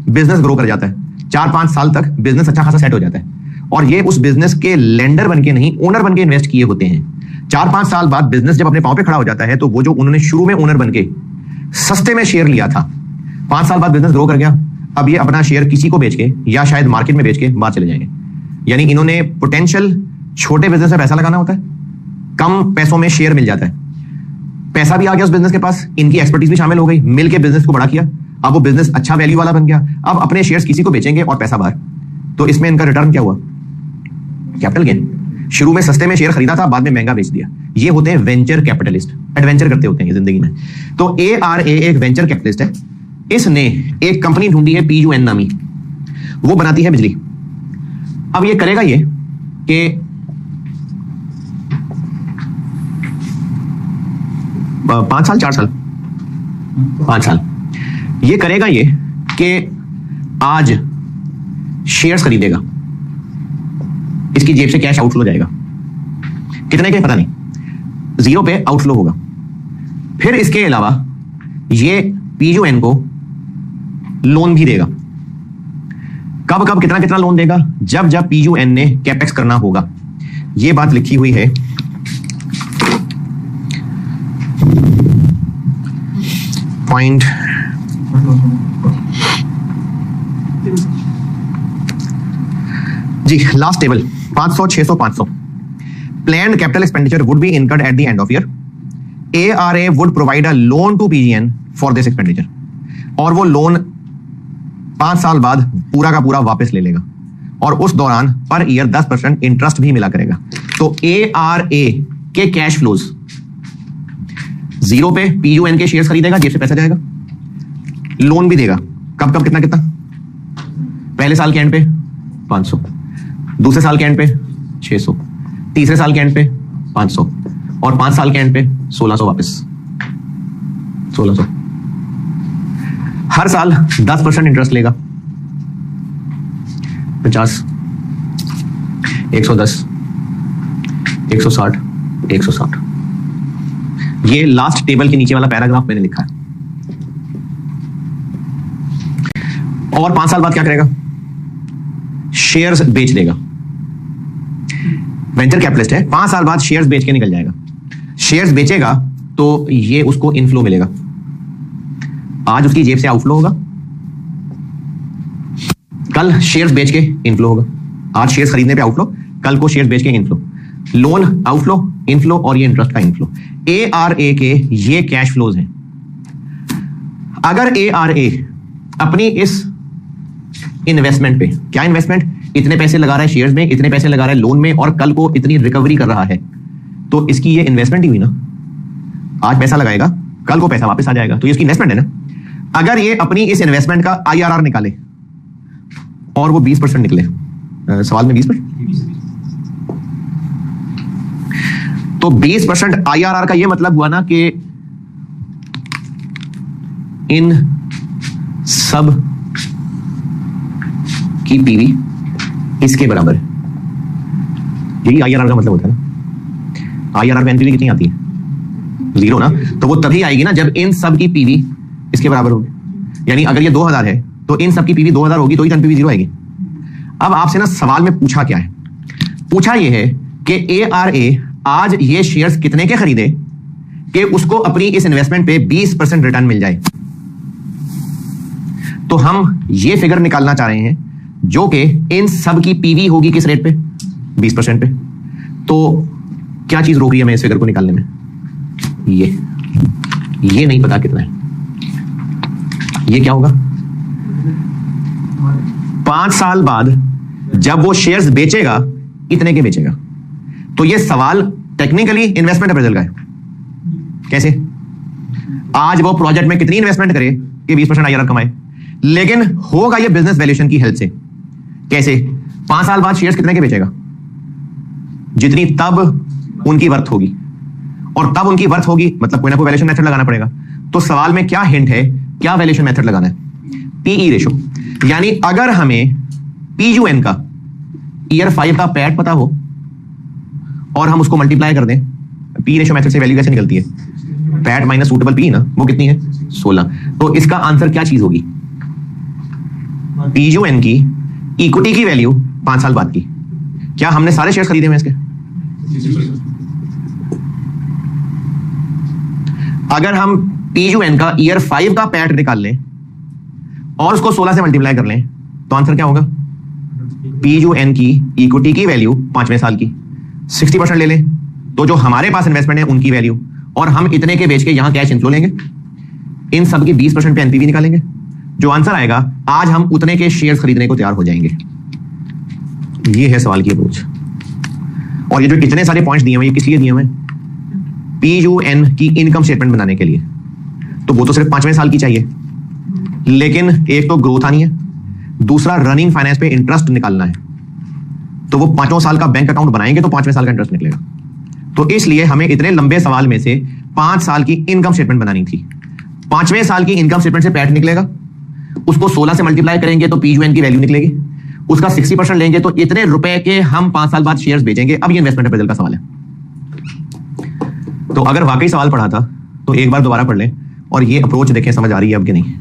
बिजनेस ग्रो कर जाता है, 4-5 साल तक बिजनेस अच्छा खासा सेट हो जाता है, और ये उस बिजनेस के लेंडर बनके नहीं, ओनर बनके इन्वेस्ट किए होते हैं। 4-5 साल बाद बिजनेस जब अपने पांव पे खड़ा हो जाता है, तो वो जो उन्होंने शुरू में ओनर बनके सस्ते में शेयर लिया था, 5 साल बाद बिजनेस ग्रो कर गया, अब ये अपना शेयर किसी को बेच के या शायद मार्केट में बेच के बाहर चले जाएंगे। यानी इन्होंने पोटेंशियल छोटे बिजनेस में पैसा लगाना होता है, कम पैसों में शेयर मिल जाता है, पैसा भी आ गया उस बिजनेस के पास, इनकी एक्सपर्टीज भी शामिल हो गई, मिलके बिजनेस को बड़ा किया, अब वो बिजनेस अच्छा वैल्यू वाला बन गया, अब अपने शेयर्स किसी को बेचेंगे और पैसा बाहर। तो इसमें इनका रिटर्न क्या हुआ, कैपिटल गेन। शुरू में सस्ते में शेयर खरीदा था, बाद में महंगा बेच दिया। ये होते हैं वेंचर कैपिटलिस्ट, एडवेंचर करते होते हैं जिंदगी में। तो ARA एक वेंचर कैपिटलिस्ट है, इसने एक कंपनी ढूंढी है PUN नामी, वो बनाती है बिजली। अब ये करेगा ये कि 5 साल 4 साल 5 साल ये करेगा ये कि आज शेयर्स खरीदेगा, इसकी जेब से कैश आउटफ्लो जाएगा, कितने के पता नहीं, 0 पे आउटफ्लो होगा। फिर इसके अलावा ये PUN को लोन भी देगा। कब कब कितना कितना लोन देगा, जब जब PUN ने कैपेक्स करना होगा। ये बात लिखी हुई है पॉइंट जी, last table 500, 600, 500। Planned capital expenditure would be incurred at the end of year. ARA would provide a loan to PGN for this expenditure, और वो लोन 5 साल बाद पूरा का पूरा वापस ले लेगा, और उस दौरान पर ईयर 10% इंटरेस्ट भी मिला करेगा। तो ARA के कैश फ्लोज 0 पे PUN के शेयर्स खरीदेगा, जेब से पैसा जाएगा, लोन भी देगा, कब कब कितना कितना, पहले साल के एंड पे 500, दूसरे साल के एंड पे 600, तीसरे साल के एंड पे 500, और 5 साल के एंड पे 1600 वापस 1600। हर साल 10% इंटरेस्ट लेगा, 50, 110, 160, 160। ये लास्ट टेबल के नीचे वाला पैराग्राफ मैंने लिखा है। और 5 साल बाद क्या करेगा, शेयर्स बेच देगा। वेंचर कैपिटलिस्ट है, 5 साल बाद शेयर्स बेच के निकल जाएगा। शेयर्स बेचेगा तो ये उसको इनफ्लो मिलेगा, आज उसकी जेब से आउटफ्लो होगा, कल शेयर्स बेच के इनफ्लो होगा। आज शेयर्स खरीदने पे आउटफ्लो, कल को शेयर्स बेच के इनफ्लो, लोन आउटफ्लो, इनफ्लो, और ये इंटरेस्ट का इनफ्लो। ARA के ये कैश फ्लोज हैं। अगर ARA अपनी इस इन्वेस्टमेंट पे, क्या इन्वेस्टमेंट, इतने पैसे लगा रहा है शेयर्स में, इतने पैसे लगा रहा है लोन में, और कल को इतनी रिकवरी कर रहा है, तो इसकी ये इन्वेस्टमेंट ही हुई ना। आज पैसा लगाएगा, कल को पैसा वापस आ जाएगा, तो ये इसकी इन्वेस्टमेंट है ना। अगर ये अपनी इस इन्वेस्टमेंट का IRR निकाले और वो 20% निकले, सवाल में 20%, तो 20% IRR का ये मतलब हुआ ना कि इन सब की पीवी इसके बराबर है। यही आईआरआर का मतलब होता है ना। आईआरआर पे एनपीवी कितनी आती है? 0 ना। तो वो तभी आएगी ना जब इन सब की पीवी इसके बराबर होगी। यानी अगर ये 2000 है तो इन सब की पीवी 2000 होगी तो ही एनपीवी 0 आएगी। अब आपसे ना सवाल में पूछा क्या है? पूछा ये है कि एआरए आज ये शेयर्स कितने के खरीदे कि उसको अपनी इस इन्वेस्टमेंट पे 20% रिटर्न मिल जाए। तो हम ये फिगर निकालना चाह रहे हैं जो कि इन सब की पीवी होगी किस रेट पे? 20% पे। तो क्या चीज रोक रही है हमें इस फिगर को निकालने में? ये नहीं पता कितना है। ये क्या होगा? 5 साल बाद जब वो शेयर्स बेचेगा इतने के बेचेगा। तो ये सवाल टेक्निकली इन्वेस्टमेंट अप्रेजल का है। कैसे? आज वो प्रोजेक्ट में कितनी इन्वेस्टमेंट करे कि 20% आईआरआर कमाए, लेकिन होगा ये बिजनेस वैल्यूएशन की हेल्प से। कैसे? 5 साल बाद शेयर्स कितने के बेचेगा? जितनी तब उनकी वर्थ होगी, और तब उनकी वर्थ होगी मतलब कोई ना कोई वैल्यूएशन मेथड लगाना पड़ेगा। तो सवाल में क्या हिंट है, क्या वैल्यूएशन मेथड लगाना है? PE ratio. यानी अगर हमें पीयूएन का ईयर 5 का पैट पता हो और हम उसको मल्टीप्लाई कर दें, पी रेशो मेथड से वैल्यू कैसे निकलती है? पैट माइनस सूटेबल पी ना, वो कितनी है? 16। तो इसका आंसर क्या चीज होगी? पीयूएन की इक्विटी की वैल्यू 5 साल बाद की। क्या हमने सारे शेयर्स खरीदे हुए इसके? अगर हम पीयूएन का ईयर 5 का पैट निकाल लें और उसको 16 से मल्टीप्लाई कर लें तो आंसर क्या होगा? पीयूएन की इक्विटी की वैल्यू 5वें साल की 60% ले लें तो जो हमारे पास इन्वेस्टमेंट है उनकी वैल्यू, और हम इतने के बेच के यहां कैश इनफ्लो लेंगे, इन सब की 20% पे एनपीवी निकालेंगे। जो आंसर आएगा आज हम उतने के शेयर्स खरीदने को तैयार हो जाएंगे। ये है सवाल की अप्रोच। और ये जो इतने सारे पॉइंट्स दिए हुए ये किस लिए दिए हुए? पीयूएन की इनकम स्टेटमेंट बनाने के लिए। तो वो तो सिर्फ 5वें साल की चाहिए, लेकिन एक तो ग्रोथ आनी है, दूसरा रनिंग फाइनेंस पे इंटरेस्ट निकालना है। तो वो 5 साल का बैंक अकाउंट बनाएंगे तो 5वें साल का इंटरेस्ट निकलेगा। तो इसलिए हमें इतने लंबे सवाल में से 5 साल की इनकम स्टेटमेंट बनानी थी। 5वें साल की इनकम स्टेटमेंट से पैट निकलेगा, उसको 16 से मल्टीप्लाई करेंगे तो पीयूएन की वैल्यू निकलेगी, उसका 60% लेंगे तो इतने रुपए के हम 5 साल बाद शेयर्स बेचेंगे। अब ये इन्वेस्टमेंट अप्रेजल का सवाल है। तो अगर वाकई सवाल पढ़ा था तो एक बार दोबारा पढ़ लें और ये अप्रोच देखें समझ आ रही है अब कि नहीं।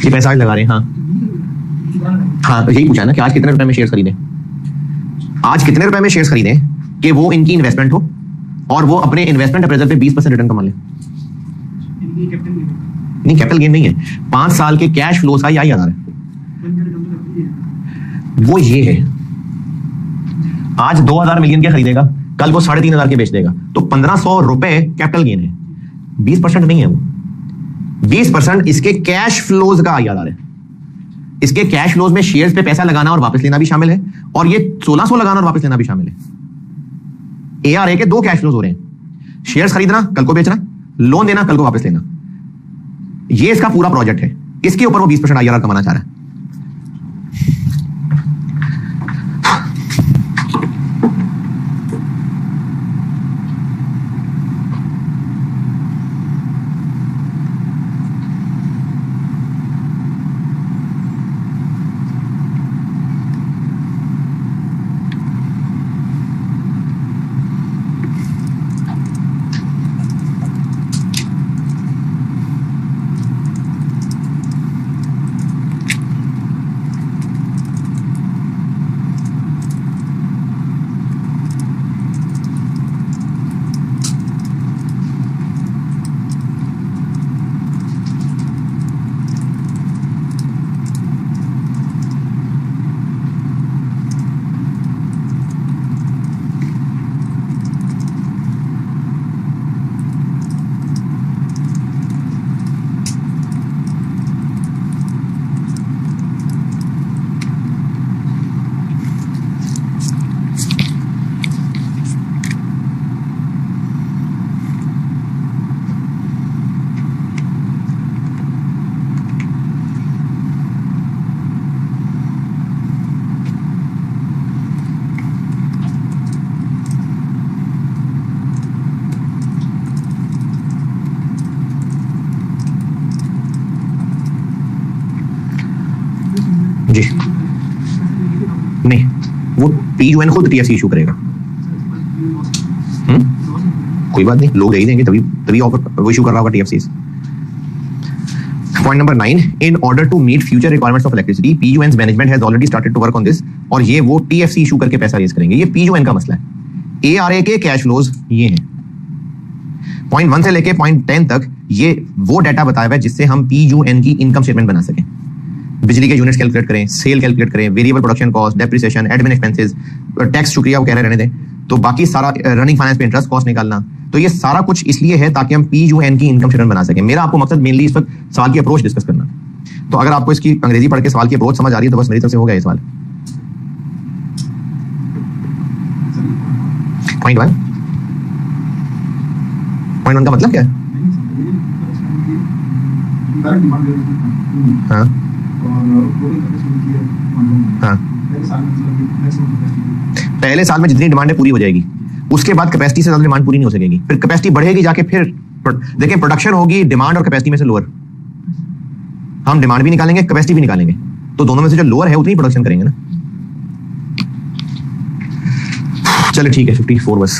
ये पैसा आज लगा रहे हैं। हाँ तो यही पूछा ना कि आज कितने रुपए में शेयर्स खरीदें। आज कितने रुपए में शेयर्स खरीदें कि वो इनकी इन्वेस्टमेंट हो और वो अपने इन्वेस्टमेंट अप्रेजल पे 20% रिटर्न कमा ले। नहीं कैपिटल गेन नहीं है, 5 साल के कैश फ्लो का यही आधार है। वो ये है आज 2000 मिलियन के खरीदेगा, कल वो 3500 के बेच देगा, तो 1500 रुपए कैपिटल गेन है। 20% नहीं है वो, 20% इसके कैश फ्लोज का आधार है। इसके कैश फ्लोज में शेयर्स पे पैसा लगाना और वापस लेना भी शामिल है, और ये 1600 लगाना और वापस लेना भी शामिल है। एआरए के 2 कैश फ्लोज हो रहे हैं, शेयर्स खरीदना कल को बेचना, लोन देना कल को वापस लेना। ये इसका पूरा प्रोजेक्ट है, इसके ऊपर वो 20% आईआरआर कमाना चाह रहा है। जी नहीं, वो PUN खुद TFC इशू करेगा। कोई बात नहीं, लोग दे ही देंगे, तभी तभी ऑफर वो इशू कर रहा होगा TFCs। Point number 9, in order to meet future requirements of electricity, PUN's management has already started to work on this। और ये वो TFC इशू करके पैसा रेज करेंगे, ये PUN का मसला है। ARA के कैश फ्लोज ये हैं। पॉइंट 1 से लेके पॉइंट 10 तक ये वो डाटा बताया हुआ है जिससे हम PUN की इनकम स्टेटमेंट बना सकें। बिजली के यूनिट्स कैलकुलेट करें, सेल कैलकुलेट करें, variable production cost, depreciation, admin expenses, tax, शुक्रिया वो कह रहे रहने दें, तो बाकी सारा रनिंग फाइनेंस पे इंटरेस्ट कॉस्ट निकालना। तो ये सारा कुछ इसलिए है ताकि हम PUN की इनकम स्टेटमेंट बना सकें। मेरा आपको मकसद मेनली इस वक्त सवाल की अप्रोच डिस्कस करना। तो अगर आपको इसकी अंग्रेजी पढ़ के सवाल की अप्रोच समझ आ रही है तो बस मेरी तरफ से हो गया ये सवाल। पॉइंट 1 का मतलब क्या है? हाँ हाँ, पहले साल में जितनी डिमांड है पूरी हो जाएगी, उसके बाद कैपेसिटी से ज्यादा डिमांड पूरी नहीं हो सकेगी, फिर कैपेसिटी बढ़ेगी जाके, फिर देखिए प्रोडक्शन होगी डिमांड और कैपेसिटी में से लोअर। हम डिमांड भी निकालेंगे, कैपेसिटी भी निकालेंगे, तो दोनों में से जो लोअर है उतनी प्रोडक्शन करेंगे ना। चलिए ठीक है, 54 बस।